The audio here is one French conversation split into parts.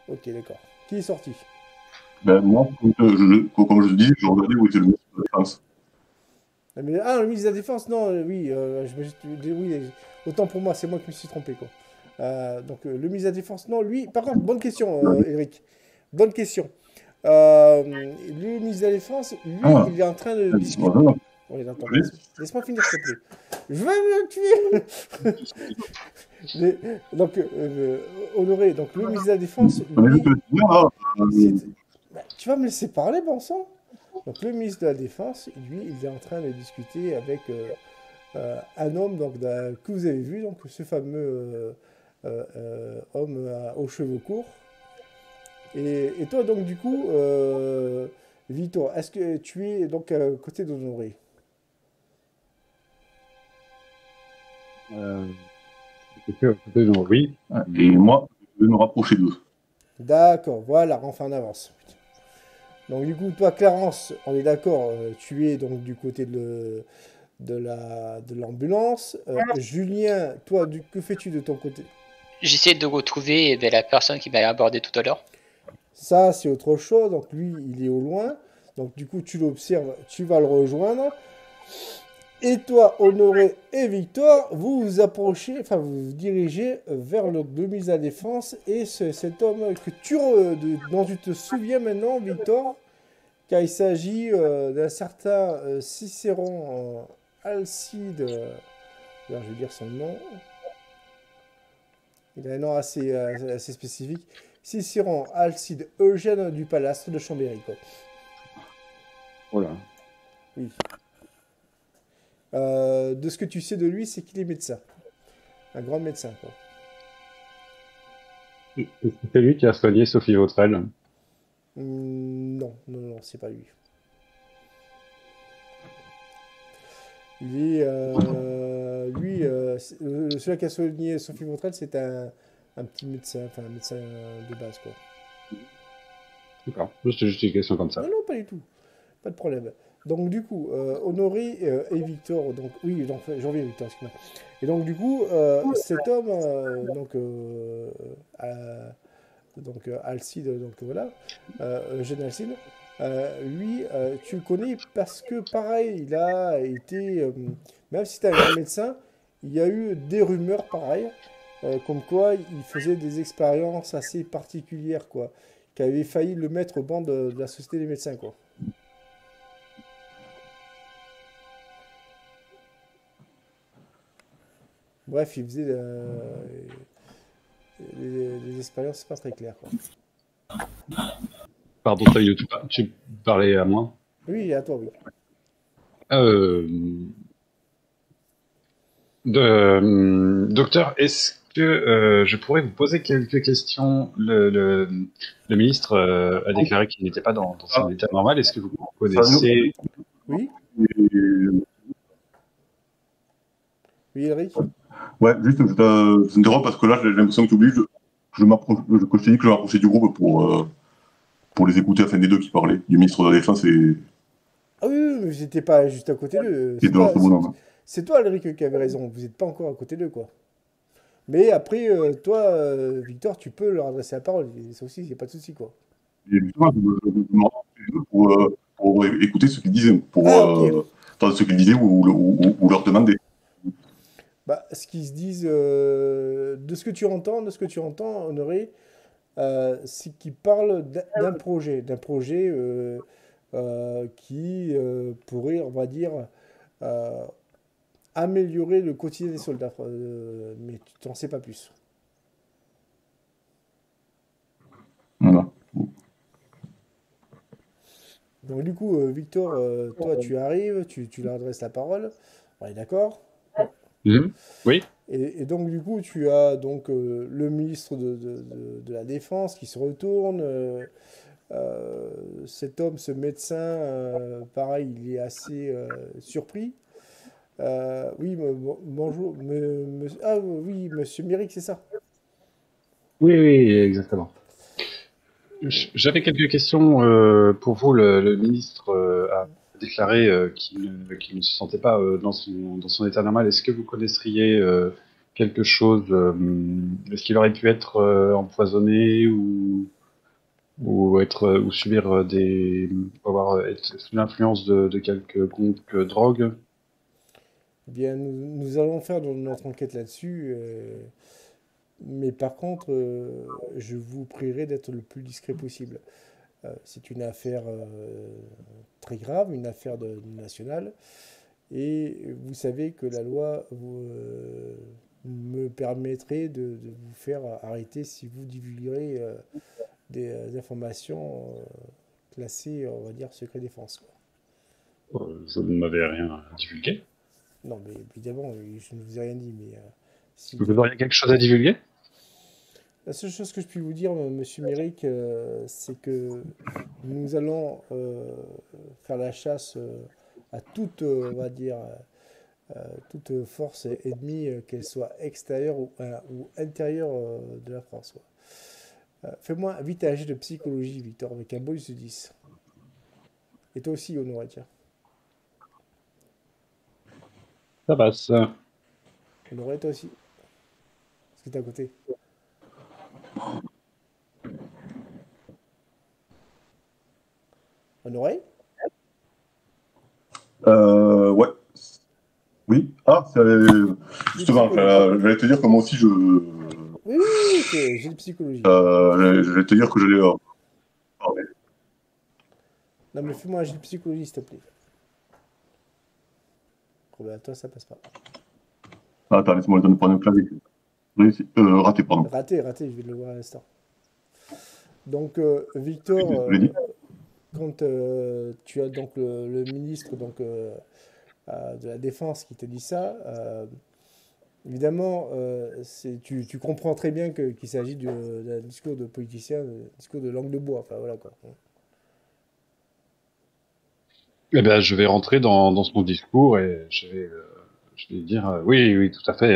Ok, d'accord. Qui est sorti? Ben, moi, comme je dis, je regardais où était le ministre de la Défense. Le ministre de la Défense, non, oui, oui, autant pour moi, c'est moi qui me suis trompé, quoi. Le ministre de la Défense, non, lui, par contre, bonne question, Eric. Bonne question. Le ministre de la Défense, lui, Ah, il est en train de discuter. voilà. Oui, attends, Oui. laisse-moi finir, s'il te plaît. Je vais me tuer. Les- Honoré, donc le ministre de la Défense, On est juste lui, le dire, là, c'est... Bah, tu vas me laisser parler, bon sang. Donc le ministre de la Défense, lui, il est en train de discuter avec un homme que vous avez vu, donc ce fameux homme aux cheveux courts. Et toi, donc, du coup, Victor, est-ce que tu es donc à côté d'Honoré? Euh, oui. et moi, je vais me rapprocher d'eux. D'accord, voilà, enfin en avance. Donc, du coup, toi, Clarence, on est d'accord, tu es donc du côté de l'ambulance. Julien, toi, que fais-tu de ton côté? J'essaie de retrouver la personne qui m'a abordé tout à l'heure. Ça, c'est autre chose. Donc, lui, il est au loin. Donc, du coup, tu l'observes, tu vas le rejoindre. Et toi, Honoré et Victor, vous vous approchez, enfin vous vous dirigez vers le mise à défense et cet homme dont tu te souviens maintenant, Victor, car il s'agit d'un certain Cicéron Alcide, alors je vais dire son nom, il a un nom assez spécifique, Cicéron Alcide Eugène du Palastre de Chambéry, quoi. Voilà. Oui. De ce que tu sais de lui, c'est qu'il est médecin, un grand médecin, quoi. C'est lui qui a soigné Sophie Vautrel. Non, non, non, c'est pas lui. Il est, lui, celui qui a soigné Sophie Montrel, c'est un petit médecin, enfin un médecin de base, quoi. D'accord. C'était juste une question comme Non, ça. non, pas du tout, pas de problème. Donc du coup, Honoré et Victor, donc oui, donc j'en reviens Victor, excuse-moi. Et donc du coup, cet homme, Alcide, donc voilà, Eugène Alcide, lui, tu le connais parce que pareil, il a été, même si c'était un grand médecin, il y a eu des rumeurs pareilles, comme quoi il faisait des expériences assez particulières, quoi, qui avaient failli le mettre au banc de la Société des médecins, quoi. Bref, il faisait des expériences pas très claires, quoi. Pardon, tu parlais à moi. Oui, à toi, oui. Euh, Docteur, est-ce que je pourrais vous poser quelques questions? Le ministre a déclaré qu'il n'était pas dans Ah, son état normal. Est-ce que vous ça, connaissez... Oui, et- oui, Eric. ouais, juste, je t'interromps parce que là, j'ai l'impression que tu oublies, je m'approche, que je t'ai dit que je m'approchais du groupe pour les écouter, enfin des deux qui parlaient, du ministre de la Défense Ah oui, oui, mais j'étais pas juste à côté d'eux. et de l'autre bonhomme. C'est toi, Eric, qui avait raison. Vous n'êtes pas encore à côté d'eux, quoi. Mais après, toi, Victor, tu peux leur adresser la parole. Et ça aussi, il n'y a pas de souci, quoi. Et justement, je me rapprochais d'eux pour écouter ce qu'ils disaient, Ah, ok. enfin, ce qu'ils disaient ou leur demander. Bah, ce qu'ils se disent, de ce que tu entends, Honoré, c'est qu'ils parlent d'un projet qui pourrait, on va dire, euh, améliorer le quotidien des soldats. Mais tu n'en sais pas plus. Voilà. Donc du coup, Victor, toi, tu arrives, tu leur adresses la parole. On est d'accord? Mhm. Oui. Et donc du coup, tu as donc le ministre de la Défense qui se retourne. Euh, Cet homme, ce médecin, pareil, il est assez surpris. Oui, bonjour. Ah oui, monsieur Méric, c'est ça? Oui, oui, exactement. J'avais quelques questions pour vous. Le ministre a déclaré qu'il ne se sentait pas dans son état normal. Est-ce que vous connaisseriez quelque chose? Est-ce qu'il aurait pu être empoisonné ou... ou subir ou être sous l'influence de quelconque drogue? Eh bien, nous allons faire notre enquête là-dessus, mais par contre, je vous prierai d'être le plus discret possible. C'est une affaire très grave, une affaire nationale, et vous savez que la loi me permettrait de vous faire arrêter si vous divulguerez des informations classées, on va dire, secret défense, quoi. Je ne m'avais rien divulgué. Non, mais évidemment, je ne vous ai rien dit, mais si Vous auriez quelque chose à divulguer? la seule chose que je puis vous dire, monsieur Méric, c'est que nous allons faire la chasse à toute, on va dire, toute force ennemie, qu'elle soit extérieure ou intérieure de la France, quoi. Fais-moi vite un jet de psychologie, Victor, avec un bonus de 10. Et toi aussi, Honoré, tiens. Ça passe. Honoré, toi aussi. Parce que t'es à côté. Honoré? Ouais. Oui. Ah, justement, j'allais te dire que moi aussi, Oui, j'ai de psychologie. j'allais te dire que j'allais parler. Non, mais fais-moi un jet de psychologie, s'il te plaît. Oh, bah, toi, ça passe pas. Ah, attends, laisse-moi le temps de prendre un clavier. Réussi. Raté, pardon. Raté, je vais le voir à l'instant. Donc, Victor, Je l'ai dit. quand tu as donc le ministre donc, de la Défense qui te dit ça, évidemment, tu comprends très bien qu'il s'agit d'un discours de politicien, d'un discours de langue de bois. Enfin, voilà quoi. Eh bien, je vais rentrer dans son discours et je vais dire oui, oui, tout à fait.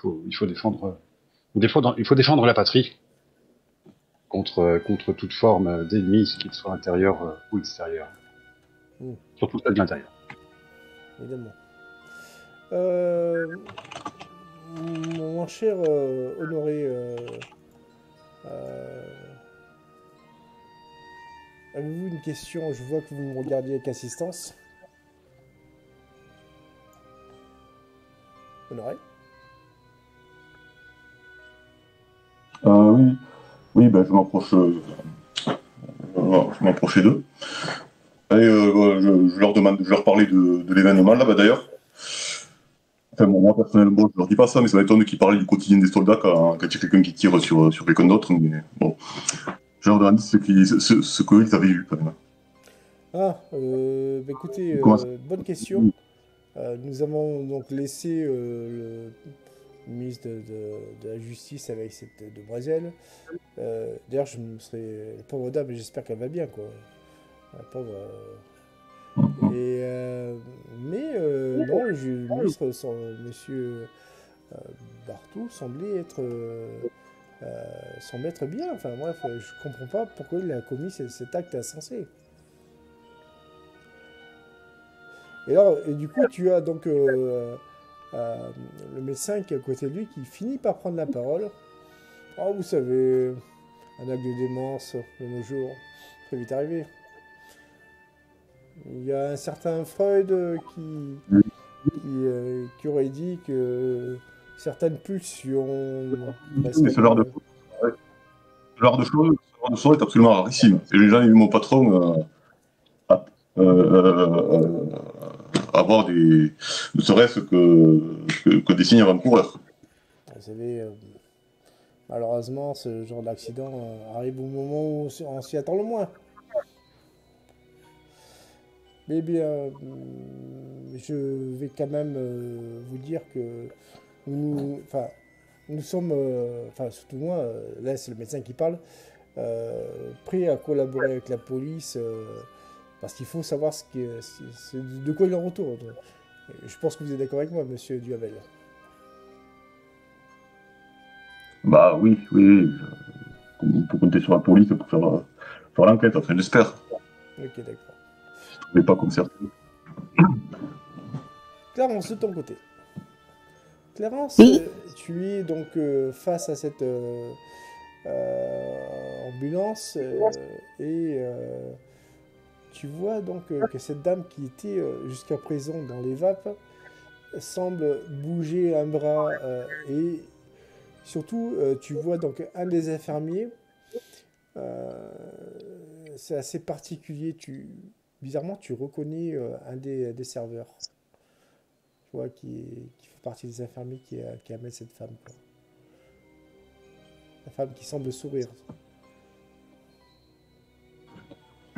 Il faut défendre, il faut défendre la patrie contre toute forme d'ennemi, qu'il soit intérieur ou extérieur. Mm. Surtout celle de l'intérieur. Évidemment. Mon cher Honoré, avez-vous une question? Je vois que vous me regardiez avec insistance. Honoré? Oui. Oui, ben, je m'approchais d'eux. Et je leur demande, je leur parlais de l'événement là-bas d'ailleurs. Enfin, bon, moi personnellement, je leur dis pas ça, mais ça m'étonne qu'ils parlent du quotidien des soldats quand il y a quelqu'un qui tire sur quelqu'un d'autre. Mais bon, je leur demande ce qu'ils avaient vu quand même. Ah, bah écoutez, Comment ça? bonne question. Nous avons donc laissé le ministre de la Justice avec cette de Brésil. D'ailleurs, je me serais. La pauvre dame, j'espère qu'elle va bien, quoi. La pauvre. Mais non, le ministre, monsieur Bartou, semblait être bien. Enfin, bref, je comprends pas pourquoi il a commis cet acte insensé. Et alors, et du coup, tu as donc le médecin qui est à côté de lui qui finit par prendre la parole. Oh, vous savez, un acte de démence de nos jours, très vite arrivé. Il y a un certain Freud qui aurait dit que certaines pulsions. Mais ce genre de choses est absolument rarissime. Et j'ai jamais vu mon patron avoir ne serait-ce que des signes avant-coureurs. Vous savez, malheureusement, ce genre d'accident arrive au moment où on s'y attend le moins. Mais bien, je vais quand même vous dire que nous sommes, surtout moi, là c'est le médecin qui parle, prêts à collaborer avec la police parce qu'il faut savoir de quoi il en retourne. Je pense que vous êtes d'accord avec moi, monsieur Duhamel. Bah oui, oui. On peut compter sur la police pour faire l'enquête, enfin j'espère. Ok, d'accord. Mais pas comme certains. Clarence, de ton côté. Clarence, Oui. tu es donc face à cette ambulance et tu vois donc que cette dame qui était jusqu'à présent dans les vapes semble bouger un bras et surtout tu vois donc un des infirmiers. C'est assez particulier. Bizarrement, tu reconnais un des serveurs. Tu vois, qui fait partie des infirmiers qui amène cette femme, quoi. La femme qui semble sourire.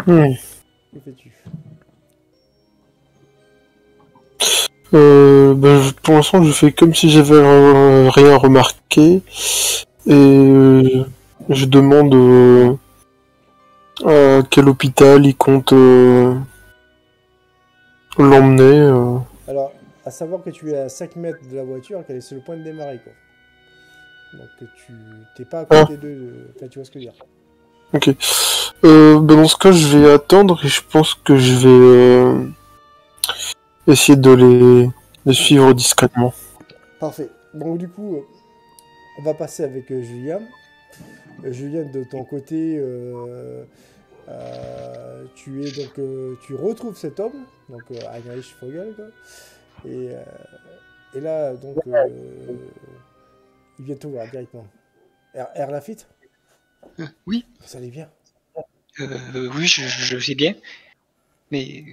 Hmm. Que fais-tu? Pour l'instant, je fais comme si j'avais rien remarqué. Et je demande à quel hôpital il compte l'emmener. Alors, à savoir que tu es à 5 mètres de la voiture, qu'elle est sur le point de démarrer, quoi. Donc, tu t'es pas à côté d'eux. Enfin, tu vois ce que je veux dire. Ok. Dans ce cas, je vais attendre et je pense que je vais essayer de les suivre discrètement. Parfait. Donc, du coup, on va passer avec Julien. Julien, de ton côté, tu retrouves cet homme, donc Heinrich Vogel, quoi. Et là, donc, il vient te voir directement. R. Lafitte, Oui, vous allez bien? oui, je sais bien. Mais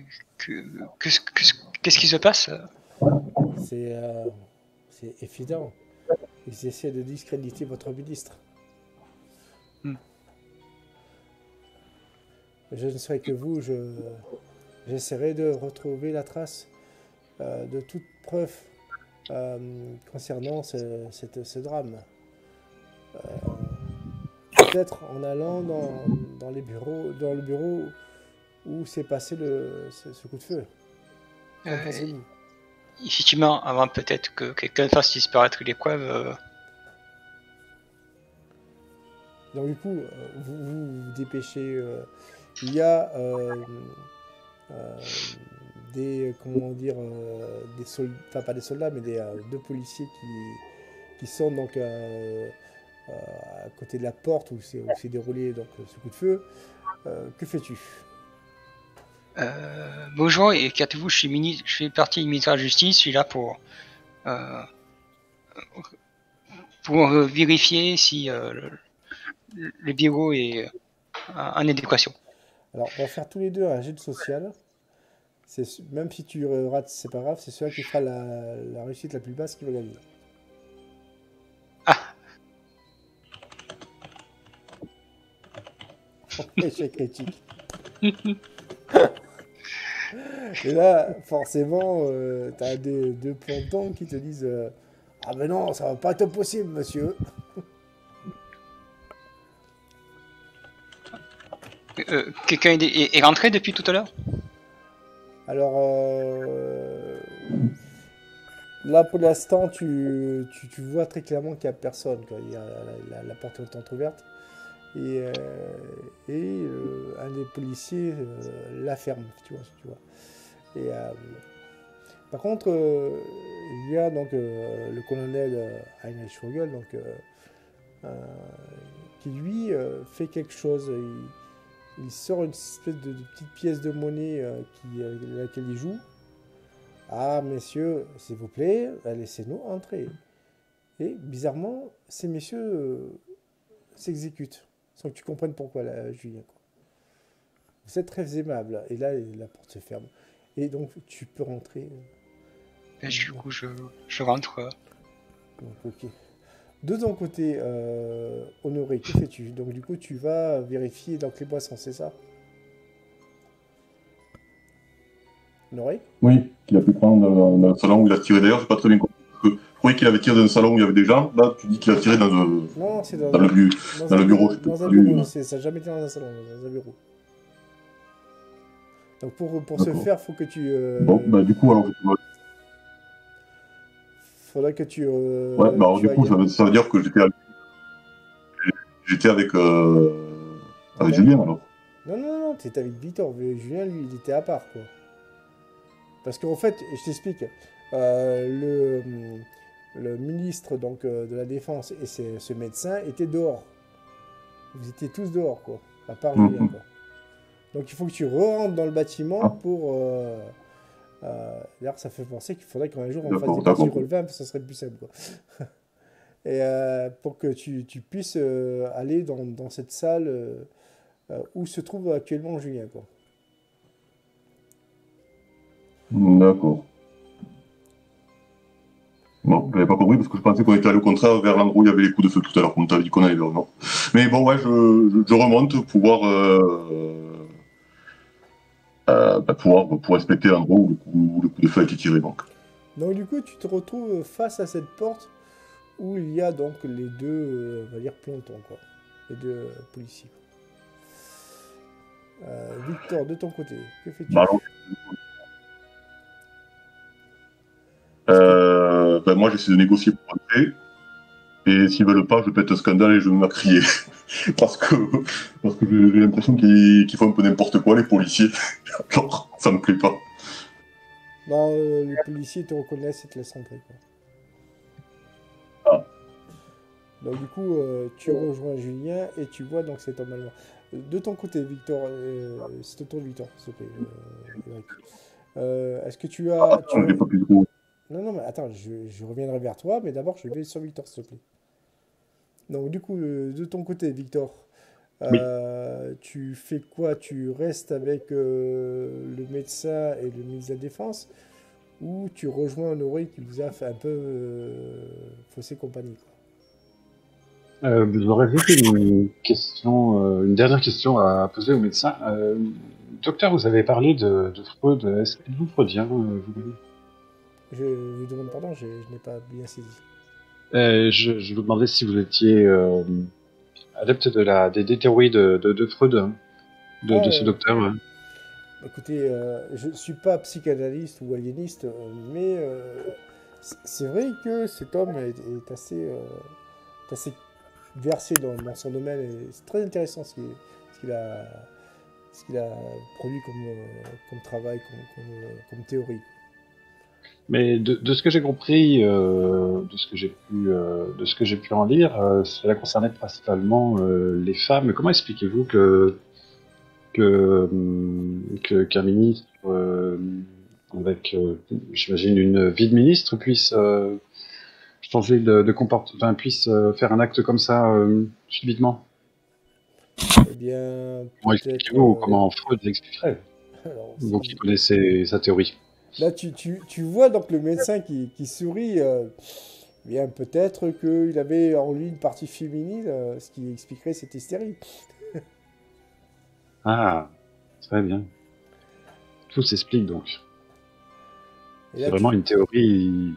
qu'est-ce qui se passe? C'est évident. Ils essaient de discréditer votre ministre. Je ne serais que vous, j'essaierai de retrouver la trace de toute preuve concernant ce drame. Peut-être en allant dans le bureau où s'est passé ce coup de feu. Qu'en pensez-vous? Effectivement, avant peut-être que quelqu'un fasse disparaître les preuves. Donc du coup, vous dépêchez. Il y a comment dire, des soldats, enfin pas des soldats, mais deux policiers qui sont donc à côté de la porte où s'est déroulé donc ce coup de feu. Que fais-tu? Bonjour, et qu'êtes-vous? Je fais partie du ministère de la Justice. Je suis là pour vérifier si le bureau est en adéquation. Alors, on va faire tous les deux un jet de social. Même si tu rates, c'est pas grave, c'est celui qui fera la réussite la plus basse qui va gagner. Ah, Échec critique. Et là, forcément, t'as deux plantons qui te disent ah ben non, ça va pas être possible, monsieur. quelqu'un est rentré depuis tout à l'heure? Alors, là, pour l'instant, tu vois très clairement qu'il n'y a personne, quoi. Il y a la porte est entrouverte. Et un des policiers la ferme, tu vois. Et, par contre, il y a donc le colonel Heinrich Vogel, donc, qui lui fait quelque chose. Il sort une espèce de petite pièce de monnaie avec laquelle il joue. Ah, messieurs, s'il vous plaît, laissez-nous entrer. Et bizarrement, ces messieurs s'exécutent, sans que tu comprennes pourquoi, là, Julien. Quoi. Vous êtes très aimable. Et là, la porte se ferme. Et donc, tu peux rentrer. Et du coup, je rentre. Donc, ok. De ton côté, Honoré, que fais-tu? Donc, du coup, tu vas vérifier dans les boissons, c'est ça? Honoré? Oui, qu'il a pu prendre dans le salon où il a tiré. D'ailleurs, j'ai pas très bien compris. Je croyais qu'il avait tiré dans un salon où il y avait des gens. Là, tu dis qu'il a tiré dans, Non, c'est dans le bureau. Dans un bureau, ça n'a jamais été dans un salon, dans un bureau. Donc, pour ce faire, faut que tu. Bon, bah, du coup, alors. Faudrait que tu. Ouais, bah, alors, du coup, ça veut dire que j'étais avec Julien, alors. Non, t'étais avec Victor. Julien, lui, il était à part, quoi. Parce qu'en fait, je t'explique, le ministre donc, de la Défense et ce médecin étaient dehors. Vous étiez tous dehors, quoi. À part Mhm. Julien, quoi. Donc il faut que tu re-rentres dans le bâtiment Ah. pour... D'ailleurs, ça fait penser qu'il faudrait qu'un jour on fasse D'accord, des parties d'accord. relevées, ça serait plus simple, quoi. Et pour que tu puisses aller dans cette salle où se trouve actuellement Julien, quoi. D'accord. Non, j'avais pas compris parce que je pensais qu'on était allé au contraire vers l'endroit où il y avait les coups de feu tout à l'heure, comme tu avais dit qu'on allait vers le nord. Mais bon, ouais, je remonte pour pouvoir, pour respecter l'endroit où le coup de feu a été tiré. Donc. Donc du coup, tu te retrouves face à cette porte où il y a donc les deux, on va dire, plantons, quoi. Les deux policiers. Victor, de ton côté, que fais-tu? Bah alors, Est-ce que... moi, j'essaie de négocier pour rentrer. Et s'ils veulent pas, je pète un scandale et je me mets à crier. parce que, parce que j'ai l'impression qu'ils font un peu n'importe quoi, les policiers. Alors, ça me plaît pas. Non, les policiers te reconnaissent et te laissent rentrer, quoi. Ah. Donc du coup, tu rejoins Julien et tu vois donc cet homme allemand. De ton côté, Victor, c'est au tour de Victor, s'il te plaît, Eric. Est-ce que tu as... Je n'ai pas plus de gros. Non, non, mais attends, je reviendrai vers toi, mais d'abord, je vais sur Victor, s'il te plaît. Donc du coup, de ton côté, Victor, Oui. tu fais quoi? Tu restes avec le médecin et le ministre de la Défense ou tu rejoins Honoré qui vous a fait un peu faussé compagnie, quoi. J'aurais juste une dernière question à poser au médecin. Docteur, vous avez parlé de Freud. Est-ce que vous freudien, vous-même? Je vous demande pardon, je n'ai pas bien saisi. Je vous demandais si vous étiez adepte des théories de Freud, hein, de ce docteur. Hein. Écoutez, je ne suis pas psychanalyste ou aliéniste, mais c'est vrai que cet homme est assez versé dans son domaine et c'est très intéressant ce qu'il a produit comme travail, comme théorie. Mais de ce que j'ai compris, de ce que j'ai pu en lire, cela concernait principalement les femmes. Comment expliquez-vous qu'un ministre avec, j'imagine, une vie de ministre puisse changer de comportement, enfin, puisse faire un acte comme ça subitement? Eh bien, Comment peut-être... expliquez-vous comment Freud l'expliquerait, alors, vous qui connaissez sa théorie? là, tu vois donc le médecin qui sourit. Bien, peut-être qu'il avait en lui une partie féminine, ce qui expliquerait cette hystérie. Ah, très bien. Tout s'explique donc. Et C'est là, vraiment une théorie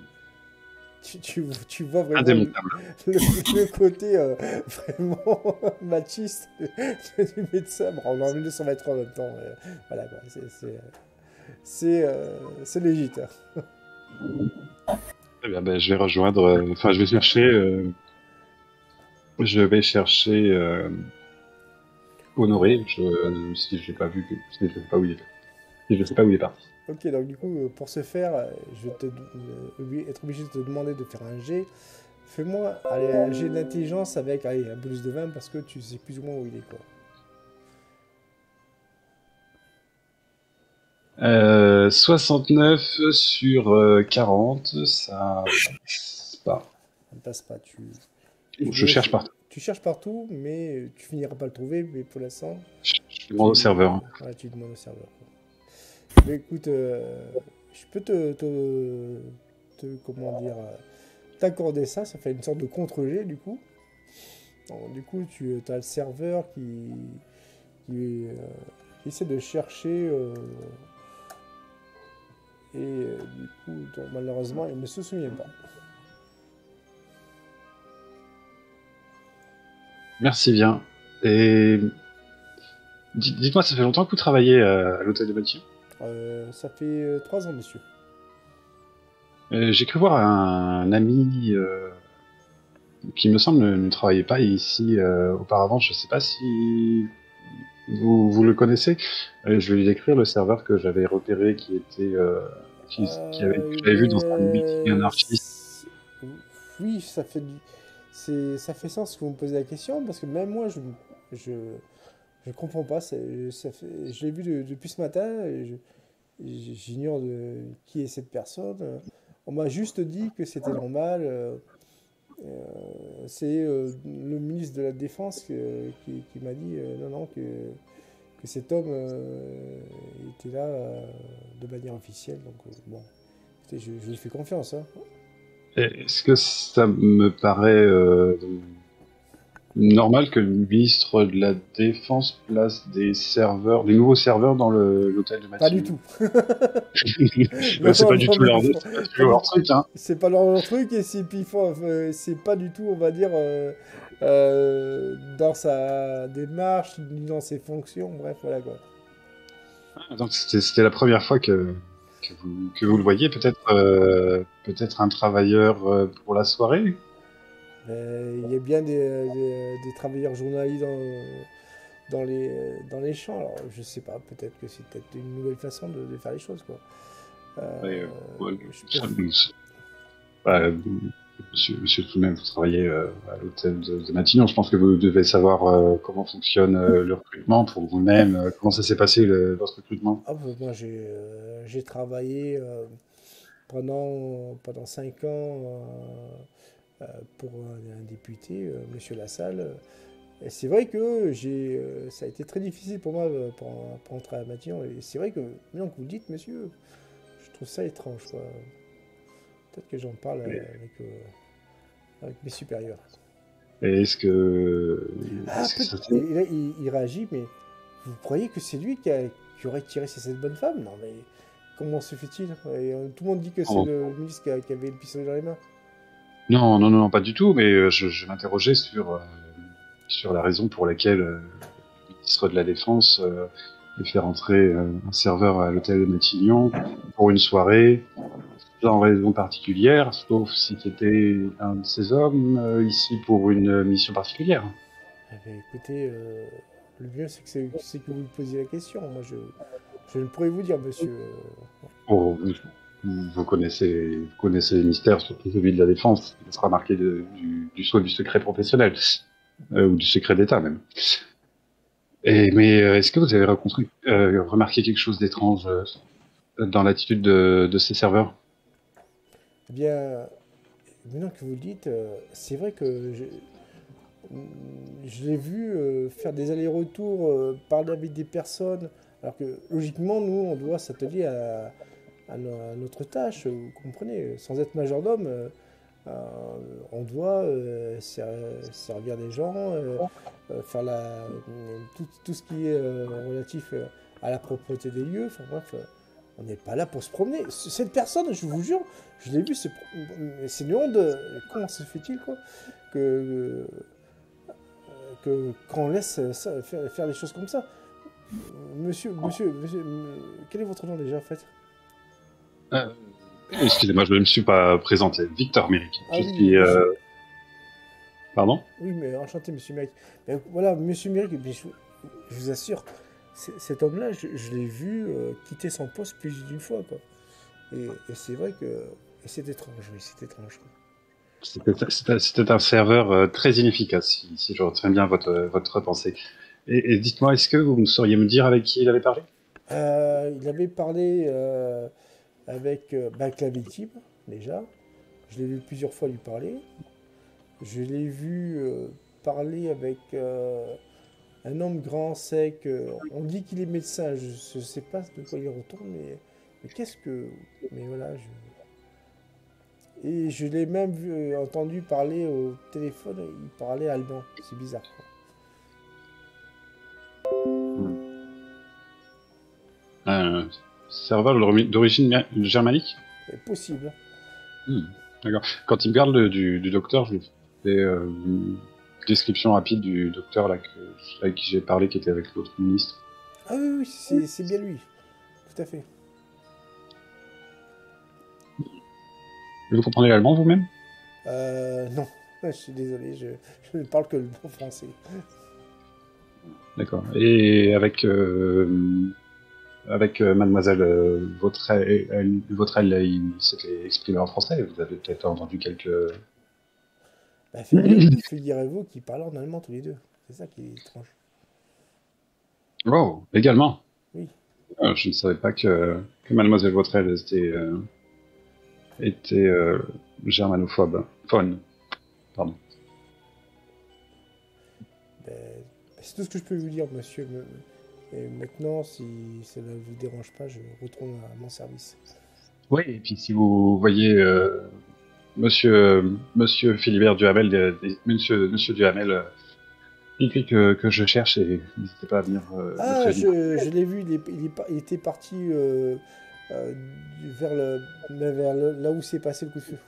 tu vois vraiment indémontable. le côté vraiment machiste du médecin. Bon, on a envie de s'en mettre en même temps. Voilà, quoi. C'est légit. Très bien, ben, je vais rejoindre. Enfin, je vais chercher Honoré. Si je l'ai pas vu, si je sais pas où il est. Si je sais pas où il est parti. Ok, donc du coup, pour ce faire, je vais être obligé de te demander de faire un jet. Fais-moi un jet d'intelligence avec un bonus de 20 parce que tu sais plus ou moins où il est, quoi. 69 sur 40, ça passe pas. Ça ne passe pas. Je cherche partout. Tu cherches partout, mais tu finiras pas le trouver. Mais pour l'instant, Je demande au serveur. voilà, tu demandes au serveur, quoi. Mais écoute, je peux comment dire, t'accorder ça. Ça fait une sorte de contre-jet, du coup. Donc, du coup, tu as le serveur qui essaie de chercher. Du coup, donc, malheureusement, il ne se souvient pas. Merci bien. Et dites-moi, ça fait longtemps que vous travaillez à l'hôtel de Mathieu? Ça fait 3 ans, monsieur. J'ai cru voir un ami qui me semble ne travaillait pas ici auparavant. Je sais pas si vous le connaissez. Je vais lui décrire le serveur que j'avais repéré que j'avais vu dans un meeting anarchiste. Oui, ça fait sens que vous me posez la question, parce que même moi, Je comprends pas. Je l'ai vu depuis ce matin. J'ignore qui est cette personne. On m'a juste dit que c'était normal. C'est le ministre de la Défense qui m'a dit non, que cet homme était là de manière officielle. Donc, bon, écoutez, je lui fais confiance. Hein. Est-ce que ça me paraît normal que le ministre de la Défense place des nouveaux serveurs dans l'hôtel de Pas Matignon? du tout. C'est pas du tout Non, leur truc, hein. c'est pas leur truc et c'est pas du tout, on va dire, dans sa démarche, ni dans ses fonctions. Bref, voilà quoi. Donc c'était la première fois que vous le voyez, peut-être un travailleur pour la soirée. Il y a bien des travailleurs journaliers dans les champs. Alors, je sais pas, peut-être que c'est peut-être une nouvelle façon de faire les choses, quoi. Monsieur tout-même, vous travaillez à l'hôtel de Matignon. Je pense que vous devez savoir comment fonctionne le recrutement pour vous-même. Comment ça s'est passé votre recrutement? Ah, bah, moi, j'ai travaillé pendant 5 ans pour un député, Monsieur Lassalle. Et c'est vrai que ça a été très difficile pour moi pour entrer à Matignon. Et c'est vrai que, maintenant que vous le dites, monsieur, je trouve ça étrange, quoi. Peut-être que j'en parle avec mes supérieurs. Et est-ce que... Et là, il réagit, mais vous croyez que c'est lui qui aurait tiré cette bonne femme? Non, mais comment se fait-il? Tout le monde dit que c'est le ministre qui avait le pistolet dans les mains. Non, pas du tout, mais je m'interrogeais sur la raison pour laquelle le ministre de la Défense fait rentrer un serveur à l'hôtel de Matignon pour une soirée, sans raison particulière, sauf si c'était un de ces hommes ici pour une mission particulière. Eh bien, écoutez, le mieux c'est que vous me posiez la question. Moi, je ne pourrais vous dire, monsieur. Vous connaissez les mystères, surtout celui de la Défense. Il sera marqué du sceau du secret professionnel, ou du secret d'État même. Mais est-ce que vous avez remarqué quelque chose d'étrange dans l'attitude de ces serveurs? Eh bien, maintenant que vous le dites, c'est vrai que je l'ai vu faire des allers-retours, parler avec des personnes, alors que logiquement, nous, on doit s'atteler à notre tâche, vous comprenez, sans être majordome, on doit servir des gens, faire tout ce qui est relatif à la propreté des lieux, enfin bref, on n'est pas là pour se promener. Cette personne, je vous jure, je l'ai vu, c'est une honte, comment se fait-il, quoi, que qu'on laisse faire les choses comme ça. Monsieur, quel est votre nom déjà, en fait? Excusez-moi, je ne me suis pas présenté. Victor Méric. Ah, je oui, suis... Pardon? Oui, mais enchanté, monsieur Méric. Mais voilà, monsieur Méric, je vous assure, cet homme-là, je l'ai vu quitter son poste plus d'une fois, quoi. Et c'est vrai que... Et c'est étrange, oui, c'est étrange, quoi. C'était un serveur très inefficace, si je retiens bien votre pensée. Et dites-moi, est-ce que vous sauriez me dire avec qui il avait parlé? Il avait parlé avec la victime, déjà. Je l'ai vu plusieurs fois lui parler. Je l'ai vu parler avec un homme grand, sec. On dit qu'il est médecin. Je ne sais pas de quoi il retourne, mais qu'est-ce que... Mais voilà, Et je l'ai même entendu parler au téléphone. Il parlait allemand. C'est bizarre, quoi. Un serveur d'origine germanique? C'est possible. D'accord. Quand il me parle du docteur, je lui fais une description rapide du docteur là, avec qui j'ai parlé, qui était avec l'autre ministre. Ah oui, c'est bien lui. Tout à fait. Vous comprenez l'allemand vous-même? Non. Je suis désolé, je ne parle que le bon français. D'accord. Et avec mademoiselle Vautrel, il s'était exprimé en français. Vous avez peut-être entendu quelques... Figurez-vous qu'ils parlent en allemand tous les deux. C'est ça qui est étrange. Oh, également. Oui. Je ne savais pas que Mademoiselle Vautrel était germanophobe. Faune. Pardon. Ben, c'est tout ce que je peux vous dire, monsieur. Et maintenant, si cela ne vous dérange pas, je retourne à mon service. Oui, et puis si vous voyez Monsieur Philibert Duhamel, Monsieur Duhamel, dites-lui que je cherche et n'hésitez pas à venir Ah, me prévenir. je l'ai vu, il était parti euh, là où s'est passé le coup de feu.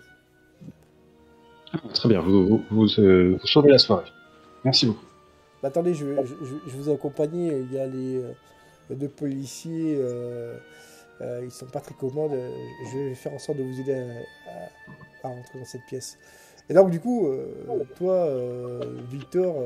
Très bien, vous sauvez la soirée. Merci beaucoup. Bah, attendez, je vous accompagne. Il y a les deux policiers, ils sont pas très commodes. Je vais faire en sorte de vous aider à rentrer dans cette pièce. Et donc, du coup, toi, Victor,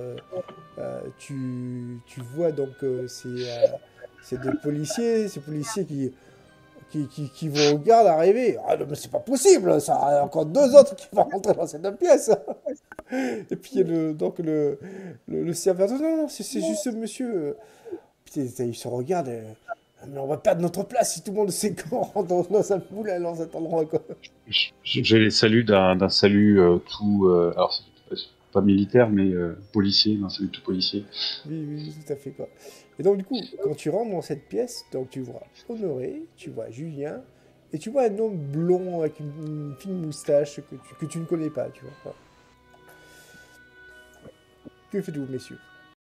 tu vois donc ces deux policiers, ces policiers qui vous regardent arriver. Ah non, mais c'est pas possible, ça. Il y a encore deux autres qui vont rentrer dans cette pièce. Et puis, il y a le serveur. Non, non, c'est juste ce monsieur. Putain, ils se regardent. Mais on va perdre notre place si tout le monde sait qu'on rentre dans un moulin dans cet endroit, quoi. J'ai les saluts d'un salut tout, alors c'est pas militaire mais policier, d'un salut tout policier. Oui, oui, tout à fait, quoi. Et donc, du coup, quand tu rentres dans cette pièce, donc tu vois Honoré, tu vois Julien, et tu vois un homme blond avec une fine moustache que tu ne connais pas, tu vois. Voilà. Que faites-vous, messieurs?